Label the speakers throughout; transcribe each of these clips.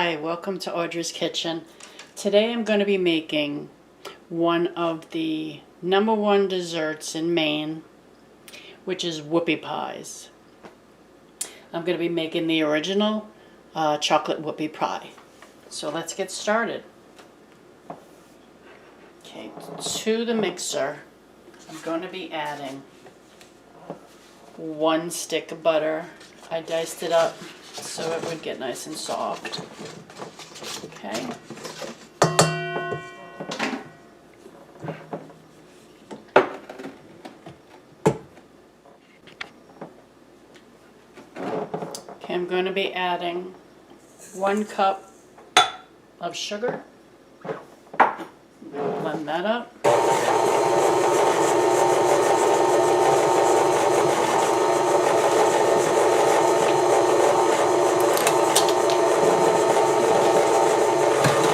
Speaker 1: Hi, welcome to Audra's Kitchen. Today I'm going to be making one of the #1 desserts in Maine, which is whoopie pies. I'm going to be making the original chocolate whoopie pie. So let's get started. Okay, to the mixer, I'm going to be adding 1 stick of butter. I diced it up so it would get nice and soft. Okay. Okay, I'm going to be adding 1 cup of sugar. Blend that up.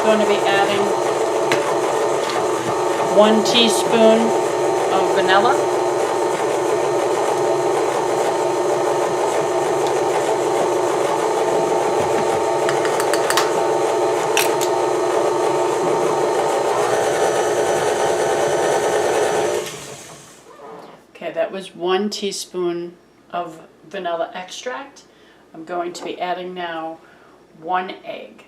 Speaker 1: Going to be adding 1 teaspoon of vanilla. Okay, that was 1 teaspoon of vanilla extract. I'm going to be adding now 1 egg.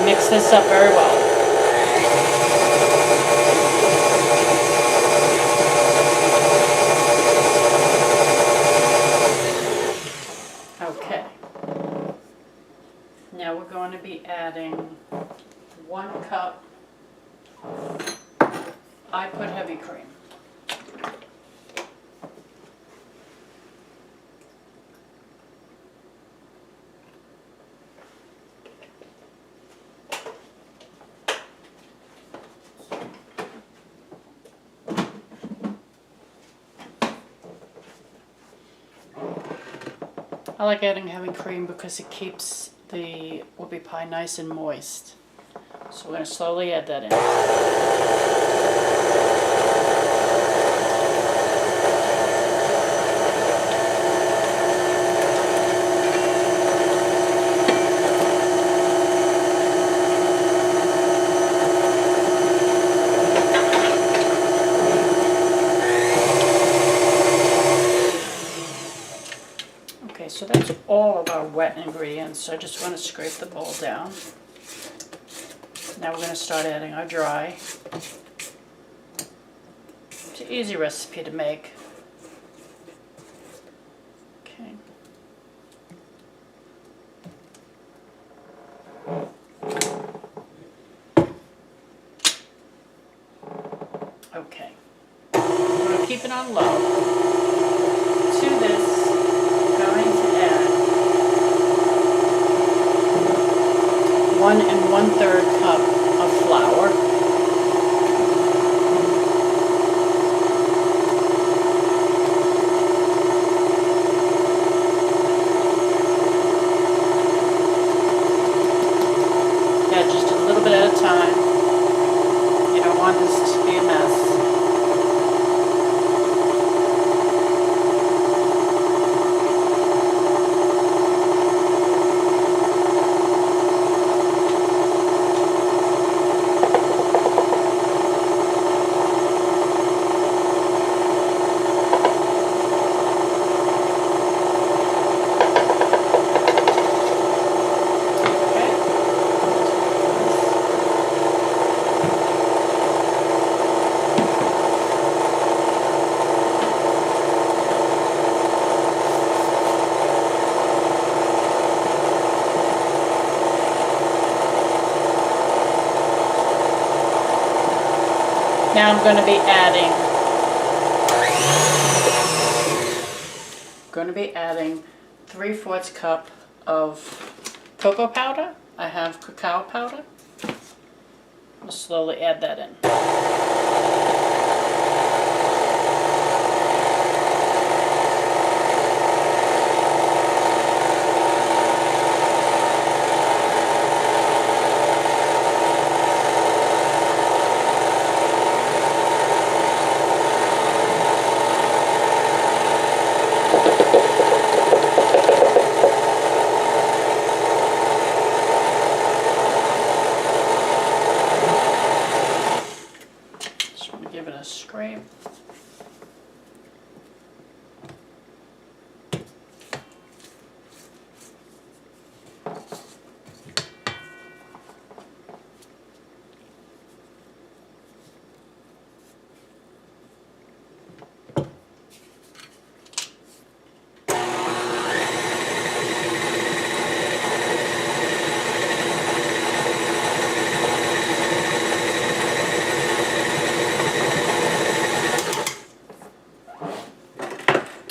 Speaker 1: Mix this up very well. Okay. Now we're going to be adding 1 cup. I put heavy cream. I like adding heavy cream because it keeps the whoopie pie nice and moist. So we're going to slowly add that in. Okay, so that's all of our wet ingredients. So I just want to scrape the bowl down. Now we're going to start adding our dry. It's an easy recipe to make. Okay. Okay. I'm going to keep it on low. To this, I'm going to add 1 1/3 cup of flour. Yeah, just a little bit at a time. You don't want this to be a mess. Now I'm going to be adding 3/4 cup of cocoa powder. I have cacao powder. I'll slowly add that in.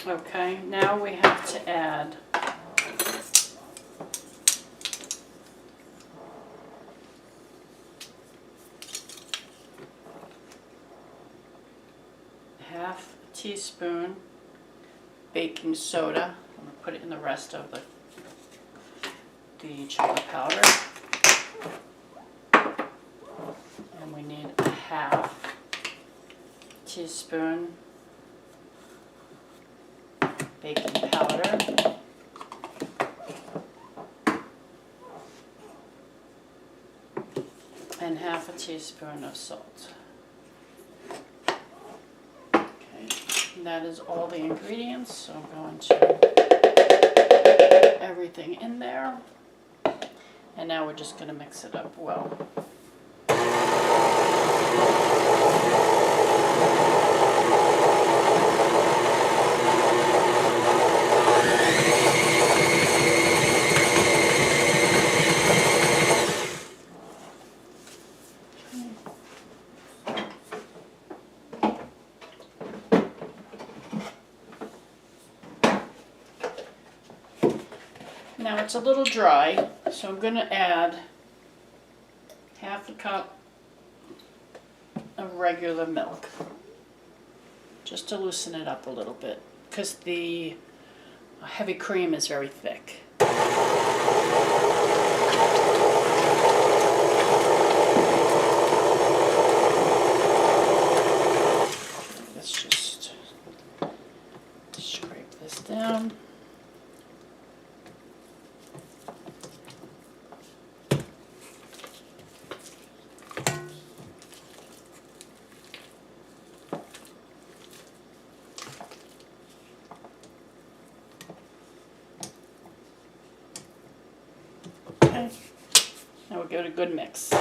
Speaker 1: Okay, now we have to add half a teaspoon baking soda. I'm going to put it in the rest of the chili powder. And we need a half teaspoon baking powder. And half a teaspoon of salt. Okay, and that is all the ingredients, so I'm going to put everything in there. And now we're just going to mix it up well. Now it's a little dry, so I'm going to add half a cup of regular milk, just to loosen it up a little bit, because the heavy cream is very thick. Let's just scrape this down. Okay, now we'll give it a good mix.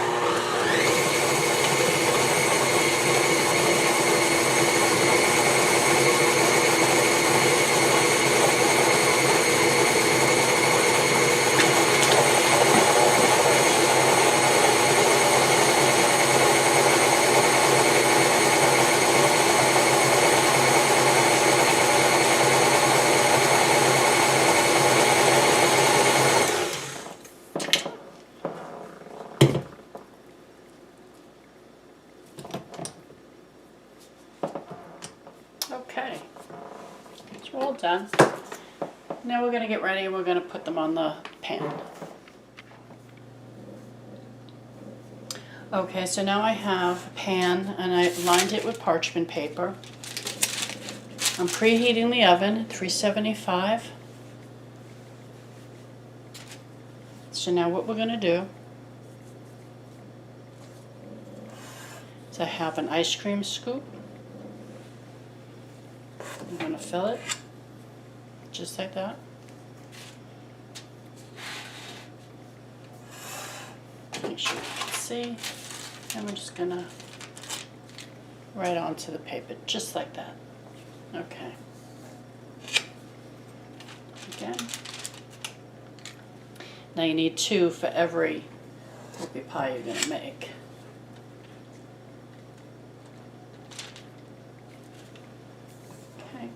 Speaker 1: Okay, it's all done. Now we're going to get ready and we're going to put them on the pan. Okay, so now I have a pan and I lined it with parchment paper. I'm preheating the oven at 375. So now what we're going to do is I have an ice cream scoop. I'm going to fill it just like that. Make sure you can see. And we're just going to right onto the paper, just like that. Okay. Again. Now you need 2 for every whoopie pie you're going to make. Okay.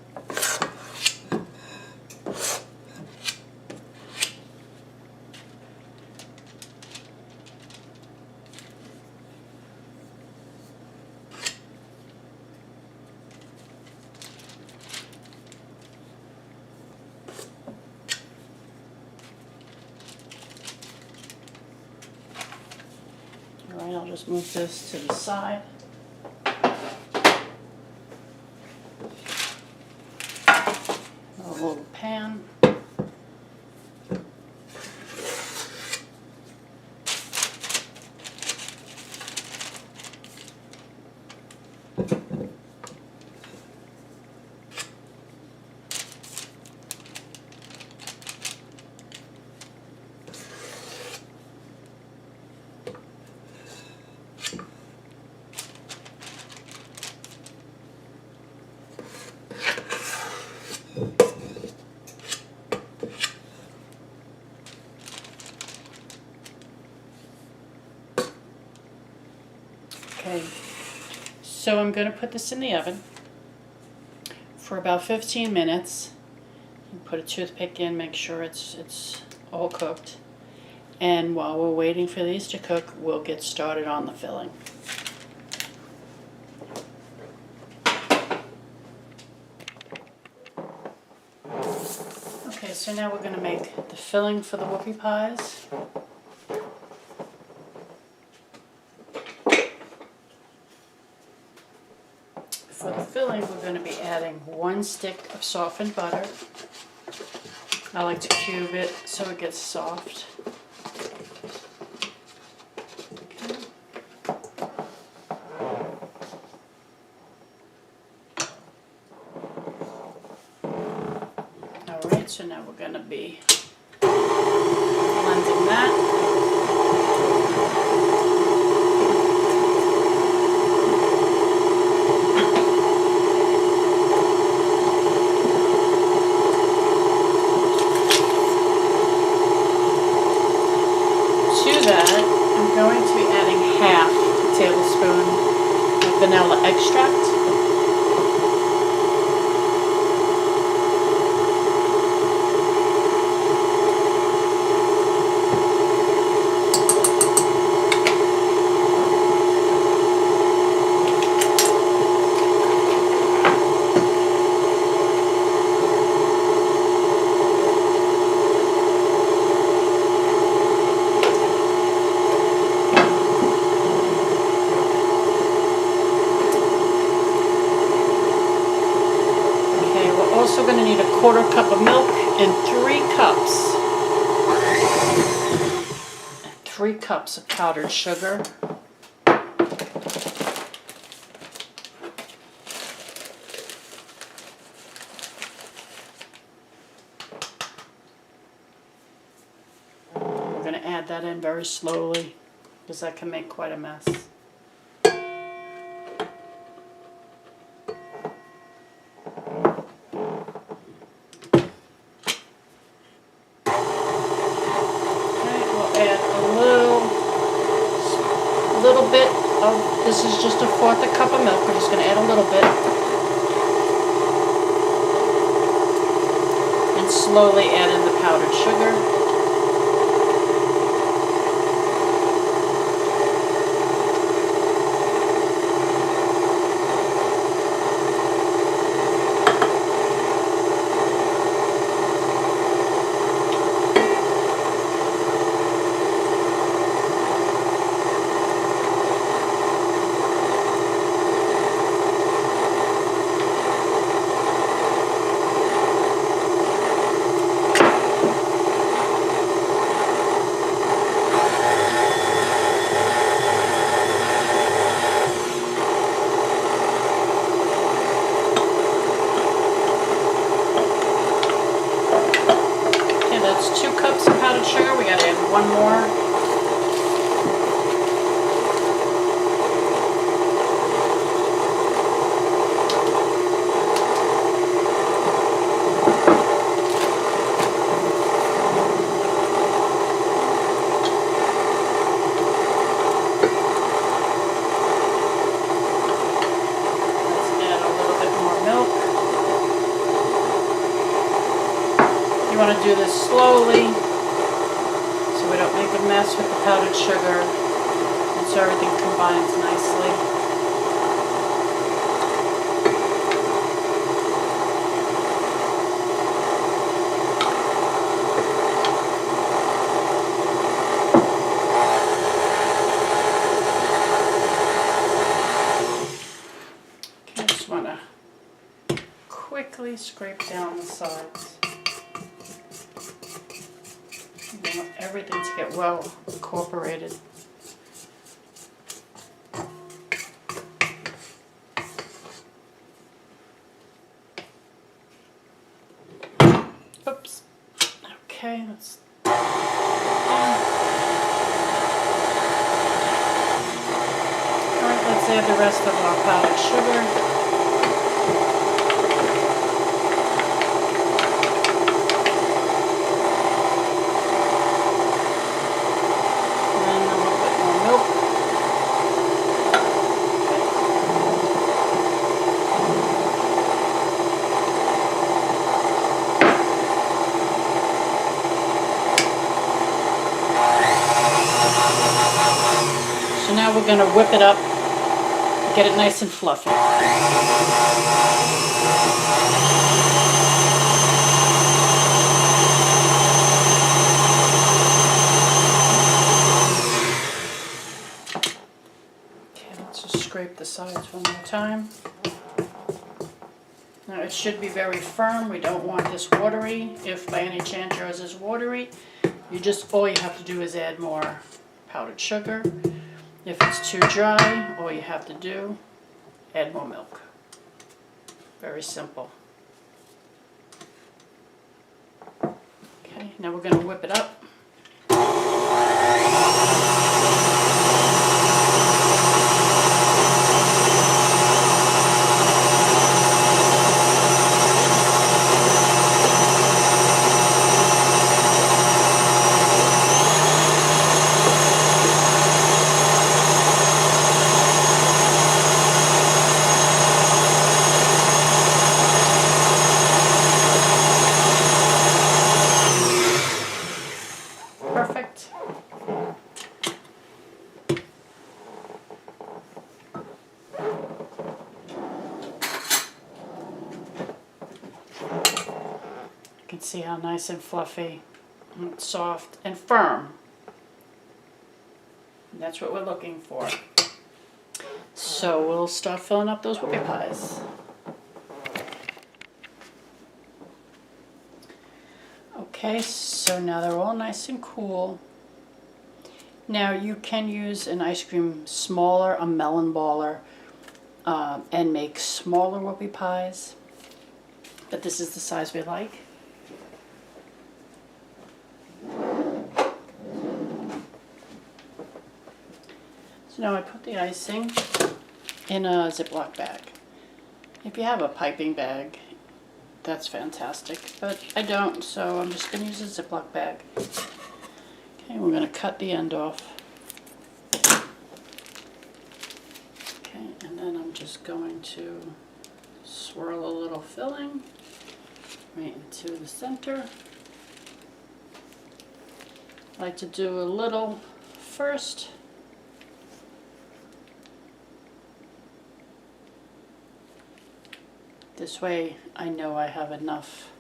Speaker 1: Alright, I'll just move this to the side. A little pan. Okay, so I'm going to put this in the oven for about 15 minutes. Put a toothpick in, make sure it's all cooked. And while we're waiting for these to cook, we'll get started on the filling. Okay, so now we're going to make the filling for the whoopie pies. For the filling, we're going to be adding 1 stick of softened butter. I like to cube it so it gets soft. Alright, so now we're going to be blending that. I'm going to be adding half a tablespoon of vanilla extract. Also going to need a 1/4 cup of milk and 3 cups. And 3 cups of powdered sugar. We're going to add that in very slowly because that can make quite a mess. Little bit of, this is just a 1/4 cup of milk. We're just going to add a little bit. And slowly add in the powdered sugar. That's 2 cups of powdered sugar. We got to add 1 more. You want to do this slowly so we don't make a mess with the powdered sugar and so everything combines nicely. Okay, I just want to quickly scrape down the sides. You want everything to get well incorporated. Oops. Okay, let's. Alright, let's add the rest of our powdered sugar. So now we're going to whip it up, get it nice and fluffy. Okay, let's just scrape the sides one more time. Now it should be very firm. We don't want this watery. If by any chance yours is watery, all you have to do is add more powdered sugar. If it's too dry, all you have to do, add more milk. Very simple. Okay, now we're going to whip it up. Perfect. You can see how nice and fluffy and soft and firm. And that's what we're looking for. So we'll start filling up those whoopie pies. Okay, so now they're all nice and cool. Now you can use an ice cream smaller, a melon baller, and make smaller whoopie pies. But this is the size we like. So now I put the icing in a Ziploc bag. If you have a piping bag, that's fantastic, but I don't, so I'm just going to use a Ziploc bag. Okay, we're going to cut the end off. Okay, and then I'm just going to swirl a little filling right into the center. I like to do a little first. This way I know I have enough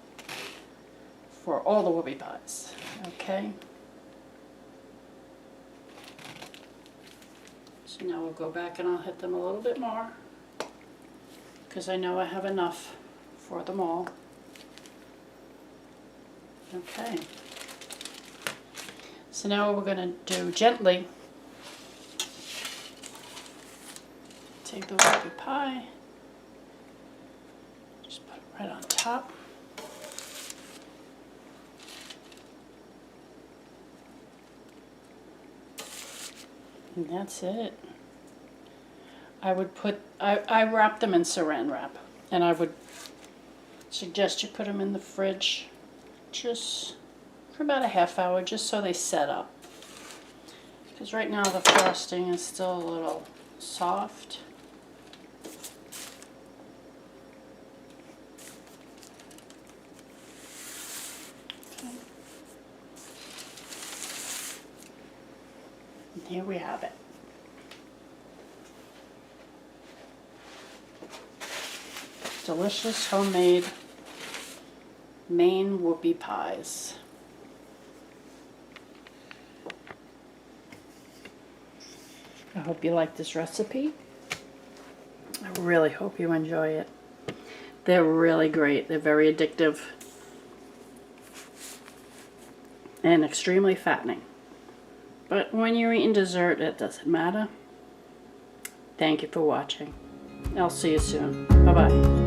Speaker 1: for all the whoopie pies. Okay. So now we'll go back and I'll hit them a little bit more because I know I have enough for them all. Okay. So now what we're going to do gently, take the whoopie pie, just put it right on top. And that's it. I would put, I wrap them in saran wrap, and I would suggest you put them in the fridge just for about a half hour, just so they set up. Because right now the frosting is still a little soft. Okay. And here we have it. Delicious homemade Maine Whoopie pies. I hope you like this recipe. I really hope you enjoy it. They're really great. They're very addictive and extremely fattening. But when you're eating dessert, it doesn't matter. Thank you for watching. I'll see you soon. Bye-bye.